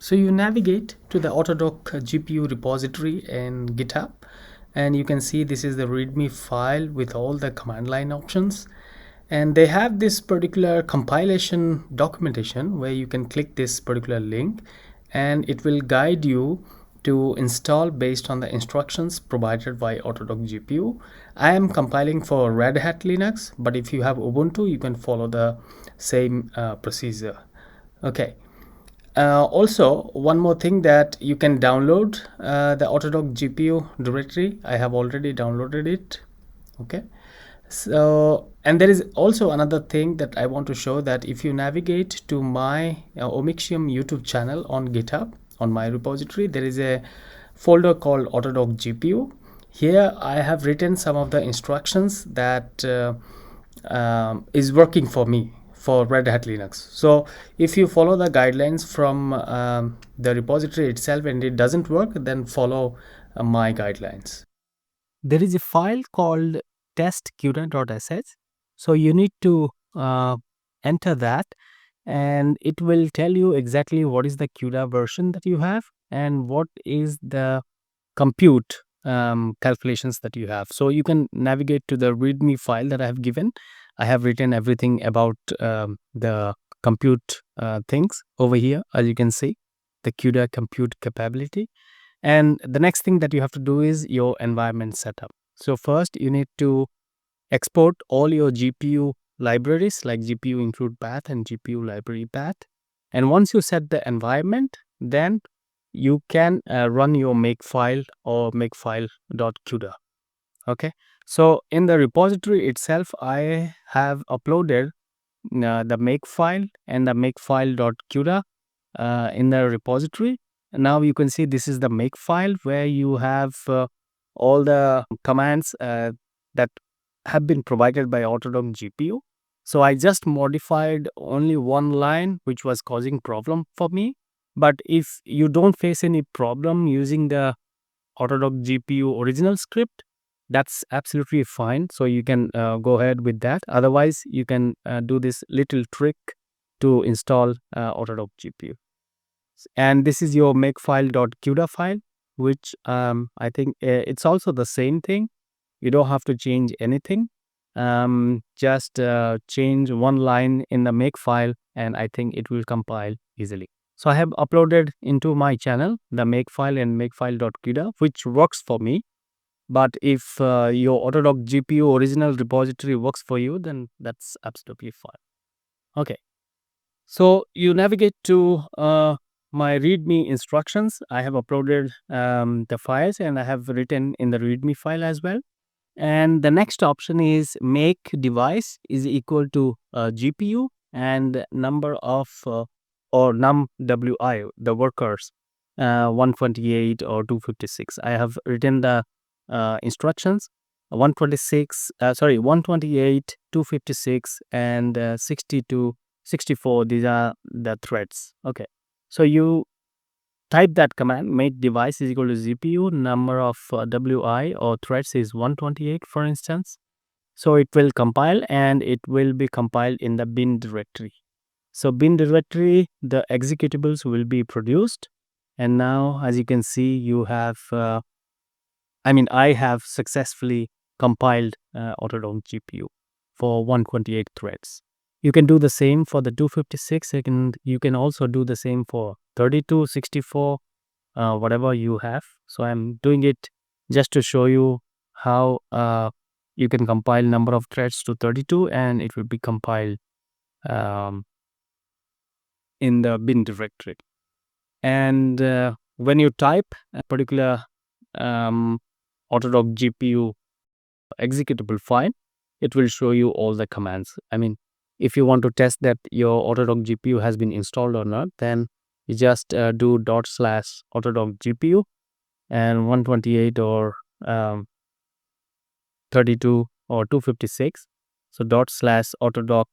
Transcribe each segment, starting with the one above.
So you navigate to the AutoDock GPU repository in GitHub, and you can see this is the README file with all the command line options. And they have this particular compilation documentation where you can click this particular link and it will guide you to install based on the instructions provided by AutoDock GPU. I am compiling for Red Hat Linux, but if you have Ubuntu, you can follow the same procedure. Okay. Also, one more thing that you can download the AutoDock GPU directory. I have already downloaded it. Okay. So, and there is also another thing that I want to show, that if you navigate to my Omixium YouTube channel on GitHub, on my repository, there is a folder called AutoDock GPU. Here I have written some of the instructions that is working for me for Red Hat Linux. So if you follow the guidelines from the repository itself and it doesn't work, then follow my guidelines. There is a file called testqda.sh. So you need to enter that, and it will tell you exactly what is the CUDA version that you have and what is the compute calculations that you have. So you can navigate to the README file that I have given. I have written everything about the compute things over here, as you can see, the CUDA compute capability. And the next thing that you have to do is your environment setup. So first you need to export all your GPU libraries like GPU include path and GPU library path. And once you set the environment, then you can run your makefile or makefile.cuda. Okay. So in the repository itself, I have uploaded the makefile and the makefile.cuda in the repository. And now you can see this is the makefile where you have all the commands that have been provided by AutoDock GPU. So I just modified only one line which was causing problem for me. But if you don't face any problem using the AutoDock GPU original script, that's absolutely fine. So you can go ahead with that. Otherwise, you can do this little trick to install AutoDock GPU. And this is your makefile.cuda file, which I think it's also the same thing. You don't have to change anything. Just change one line in the makefile, and I think it will compile easily. So I have uploaded into my channel the makefile and makefile.cuda, which works for me. But if your AutoDock GPU original repository works for you, then that's absolutely fine. Okay. So you navigate to my README instructions. I have uploaded the files and I have written in the README file as well. And the next option is make device is equal to GPU and number of or num WI, the workers, 128 or 256. I have written the instructions 128, 256, and 62, 64. These are the threads. Okay. So you type that command, make device is equal to GPU, number of WI or threads is 128, for instance. So it will compile and it will be compiled in the bin directory. So bin directory, the executables will be produced. And now, as you can see, you have, I have successfully compiled AutoDock GPU for 128 threads. You can do the same for the 256, and you can also do the same for 32, 64, whatever you have. So I'm doing it just to show you how you can compile number of threads to 32 and it will be compiled in the bin directory. And when you type a particular AutoDock GPU executable file, it will show you all the commands. If you want to test that your AutoDock GPU has been installed or not, then you just do /AutoDock GPU and 128 or 32 or 256. So /AutoDock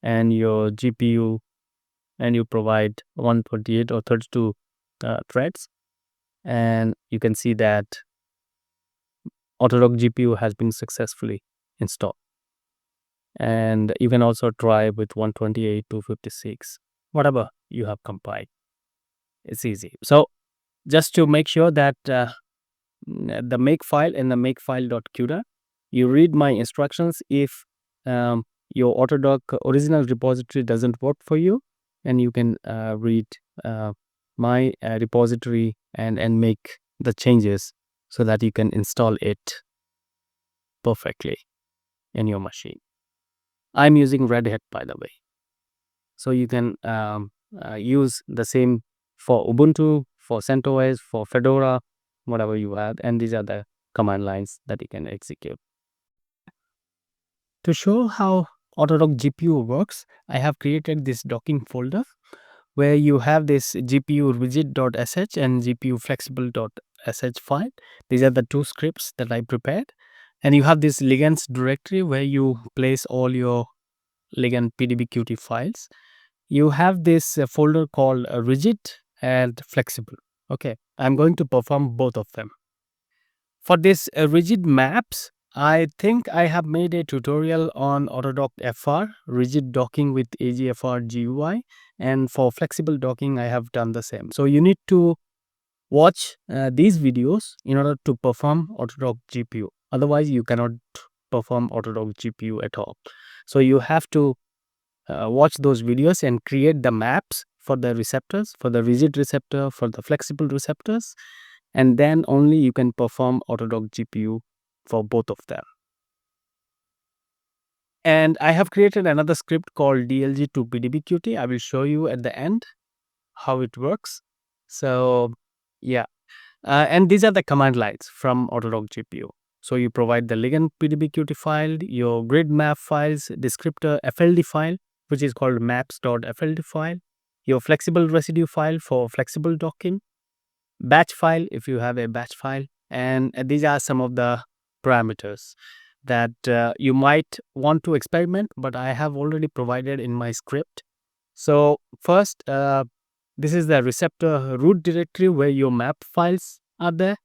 and your GPU, and you provide 128 or 32 threads, and you can see that AutoDock GPU has been successfully installed. And you can also try with 128, 256, whatever you have compiled. It's easy. So just to make sure that the makefile in the makefile.cuda, you read my instructions. If your Autodoc original repository doesn't work for you, and you can read uh, my repository and make the changes so that you can install it perfectly in your machine. I'm using Red Hat, by the way, so you can use the same for Ubuntu, for CentOS, for Fedora, whatever you have, and these are the command lines that you can execute. To show how Autodock GPU works, I have created this docking folder where you have this GPU rigid.sh and GPU flexible.sh file. These are the two scripts that I prepared. And you have this ligands directory where you place all your ligand PDBQT files. You have this folder called rigid and flexible. Okay, I'm going to perform both of them. For this rigid maps, I think I have made a tutorial on Autodock FR, rigid docking with AGFR GUI, and for flexible docking, I have done the same. So you need to watch these videos in order to perform Autodock GPU. Otherwise, you cannot perform Autodock GPU at all. So you have to watch those videos and create the maps for the receptors, for the rigid receptor, for the flexible receptors, and then only you can perform Autodock GPU for both of them. And I have created another script called DLG to PDBQT. I will show you at the end how it works. So yeah, and these are the command lines from Autodock GPU. So you provide the ligand PDBQT file, your grid map files, descriptor FLD file, which is called maps.fld file, your flexible residue file for flexible docking, batch file if you have a batch file, and these are some of the parameters that you might want to experiment, but I have already provided in my script. So first, this is the receptor root directory where your map files are there.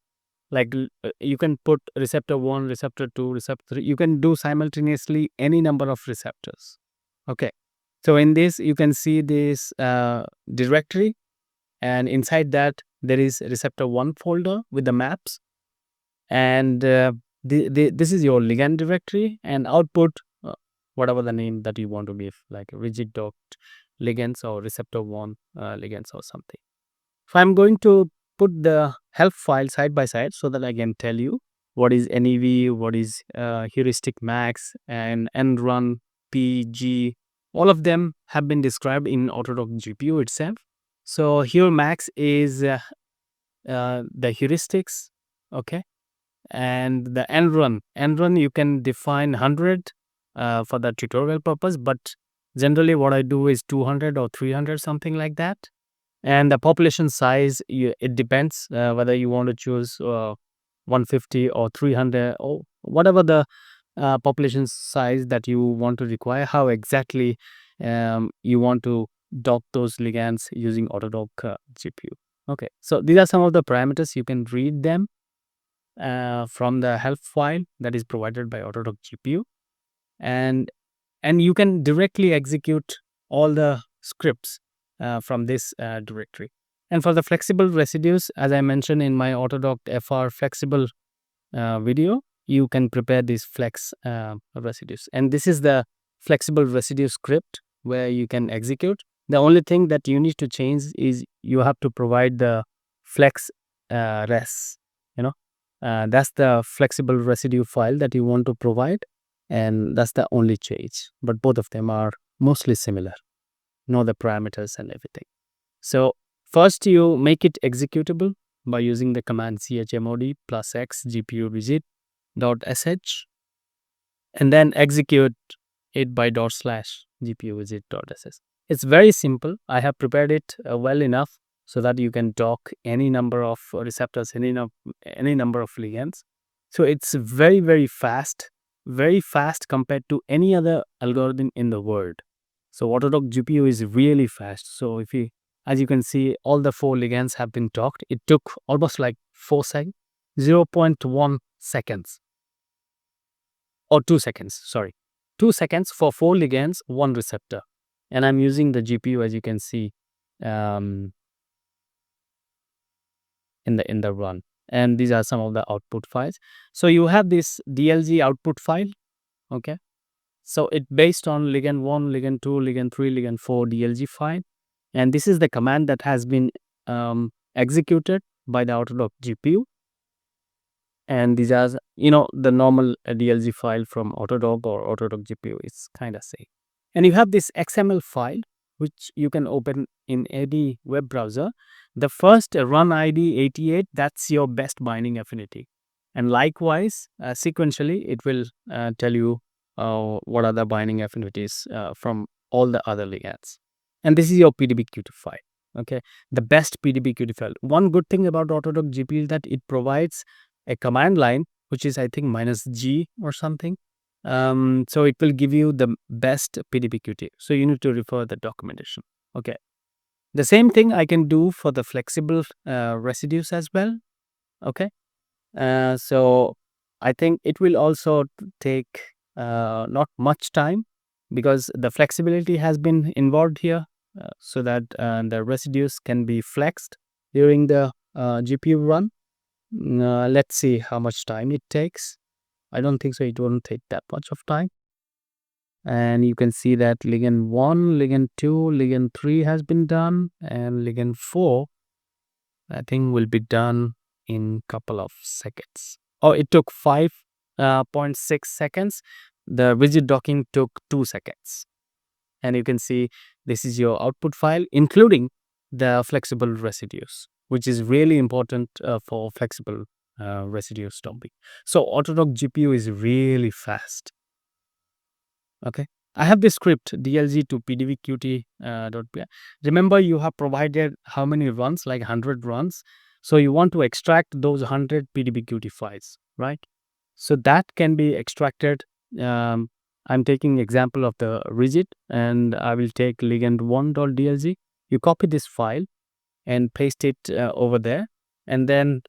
Like you can put receptor 1, receptor 2, receptor 3. You can do simultaneously any number of receptors. Okay. So in this, you can see this directory, and inside that, there is receptor 1 folder with the maps. And this is your ligand directory, and output whatever the name that you want to give, like rigid dot ligands or receptor 1 ligands or something. So I'm going to put the help file side by side so that I can tell you what is NEV, what is heuristic max, and nrun, PG. All of them have been described in Autodock GPU itself. So here max is the heuristics, okay, and the nrun you can define 100 for the tutorial purpose, but generally what I do is 200 or 300, something like that. And the population size, it depends whether you want to choose 150 or 300 or whatever the population size that you want to require, how exactly you want to dock those ligands using Autodock GPU. Okay, so these are some of the parameters. You can read them from the help file that is provided by Autodock GPU, and you can directly execute all the scripts from this directory. And for the flexible residues, as I mentioned in my Autodock FR flexible video, you can prepare these flex residues. And this is the flexible residue script where you can execute. The only thing that you need to change is you have to provide the flex res, you know, that's the flexible residue file that you want to provide, and that's the only change. But both of them are mostly similar. Know the parameters and everything. So first you make it executable by using the command chmod +x gpu rigid .sh, and then execute it by /gpu rigid.sh. It's very simple. I have prepared it well enough so that you can dock any number of receptors, any number of ligands. So it's very fast compared to any other algorithm in the world. So Autodock GPU is really fast. So if you, as you can see, all the 4 ligands have been docked. It took almost like 4 seconds, 0.1 seconds, or 2 seconds, sorry. 2 seconds for 4 ligands, 1 receptor. And I'm using the GPU, as you can see, in the run. And these are some of the output files. So you have this DLG output file. Okay. So it based on ligand 1, ligand 2, ligand 3, ligand 4 DLG file. And this is the command that has been executed by the AutoDock GPU. And these are, the normal DLG file from AutoDock or AutoDock GPU is kind of same. And you have this XML file, which you can open in any web browser. The first run ID 88, that's your best binding affinity. And likewise, sequentially, it will tell you what are the binding affinities from all the other ligands. And this is your PDBQT file. Okay, the best PDBQT file. One good thing about Autodock GPU is that it provides a command line, which is I think -G or something. So it will give you the best PDBQT. So you need to refer the documentation. Okay. The same thing I can do for the flexible residues as well. Okay. So I think it will also take not much time because the flexibility has been involved here so that the residues can be flexed during the GPU run. Let's see how much time it takes. I don't think so. It won't take that much of time. And you can see that ligand 1, ligand 2, ligand 3 has been done, and ligand 4, I think, will be done in couple of seconds. Oh, it took 5.6 seconds. The rigid docking took 2 seconds. And you can see this is your output file, including the flexible residues, which is really important for flexible residue stomping. So Autodock GPU is really fast. Okay. I have this script dlg to pdbqt .py. Remember, you have provided how many runs, like 100 runs. So you want to extract those 100 pdbqt files, right? So that can be extracted. I'm taking example of the rigid, and I will take ligand1.dlg. You copy this file and paste it over there, and then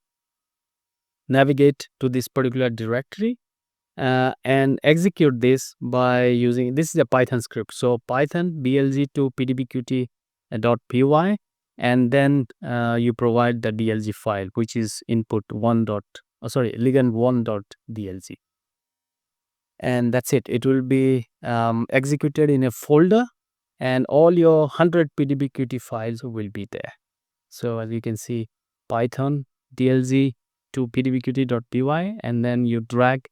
navigate to this particular directory and execute this by using, this is a Python script. So Python blg to pdbqt.py, and then you provide the DLG file, which is input ligand1.dlg. And that's it. It will be executed in a folder, and all your 100 pdbqt files will be there. So as you can see, Python dlg to pdbqt.py, and then you drag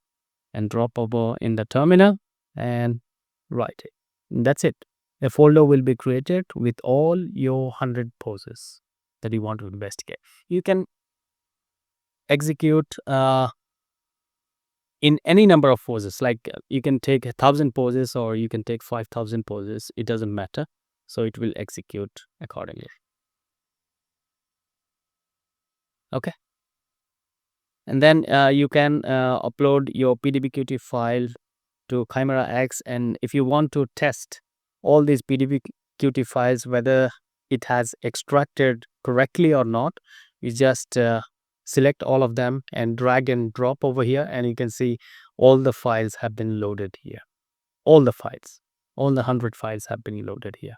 and drop over in the terminal and write it. And that's it. A folder will be created with all your 100 poses that you want to investigate. You can execute in any number of poses. Like you can take 1,000 poses or you can take 5,000 poses. It doesn't matter. So it will execute accordingly. Okay. And then you can upload your pdbqt file to Chimera X, and if you want to test all these pdbqt files whether it has extracted correctly or not, you just select all of them and drag and drop over here, and you can see all the files have been loaded here. All the 100 files have been loaded here.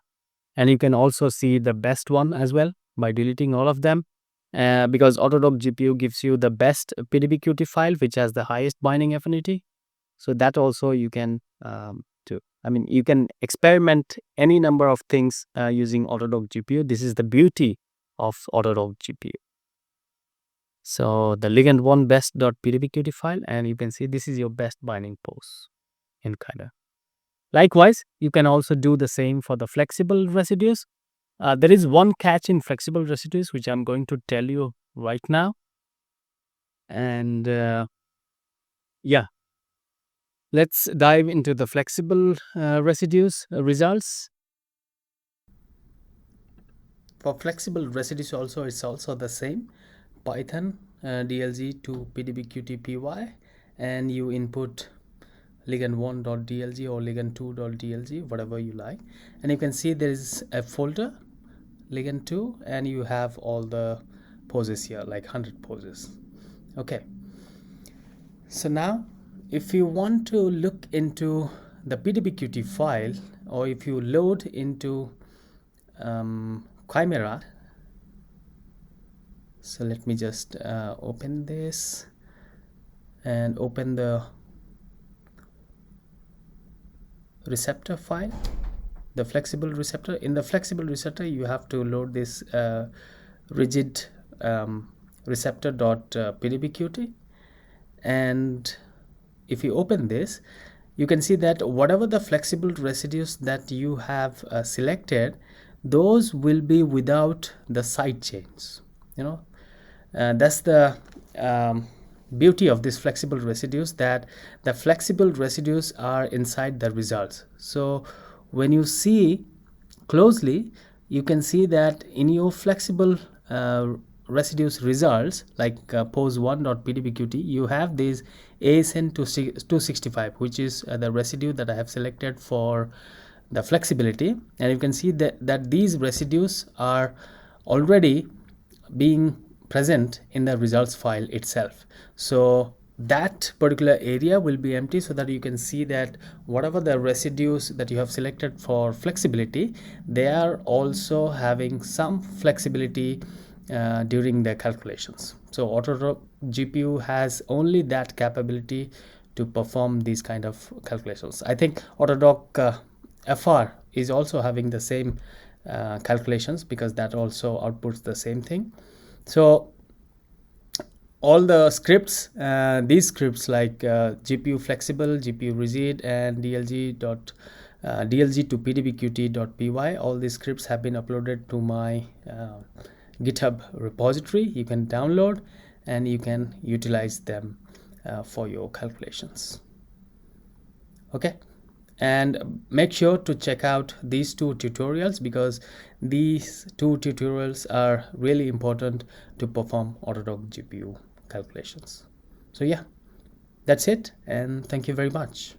And you can also see the best one as well by deleting all of them, because Autodock GPU gives you the best pdbqt file which has the highest binding affinity. So that also you can do. I mean, you can experiment any number of things using Autodock GPU. This is the beauty of Autodock GPU. So the ligand1 best.pdbqt file, and you can see this is your best binding pose in kind of. Likewise, you can also do the same for the flexible residues. There is one catch in flexible residues, which I'm going to tell you right now. And yeah, let's dive into the flexible residues results. For flexible residues also, it's also the same. Python dlg to pdbqt.py, and you input ligand1.dlg or ligand2.dlg, whatever you like, and you can see there is a folder ligand2, and you have all the poses here, like 100 poses. Okay, so now if you want to look into the pdbqt file, or if you load into Chimera, So let me just open this and open the receptor file, the flexible receptor. In the flexible receptor, you have to load this rigid receptor.pdbqt, and if you open this, you can see that whatever the flexible residues that you have selected, those will be without the side chains. That's the beauty of these flexible residues, that the flexible residues are inside the results. So when you see closely, you can see that in your flexible residues results, like pose1.pdbqt, you have this ASN 265, which is the residue that I have selected for the flexibility, and you can see that these residues are already being present in the results file itself. So that particular area will be empty, so that you can see that whatever the residues that you have selected for flexibility, they are also having some flexibility during the calculations. So AutoDock GPU has only that capability to perform these kind of calculations. I think AutoDock FR is also having the same calculations, because that also outputs the same thing. So all the scripts, these scripts like GPU flexible, GPU rigid, and dlg to pdbqt.py, all these scripts have been uploaded to my GitHub repository. You can download and you can utilize them for your calculations. Okay, and make sure to check out these two tutorials, because these two tutorials are really important to perform AutoDock GPU calculations. So yeah, that's it, and thank you very much.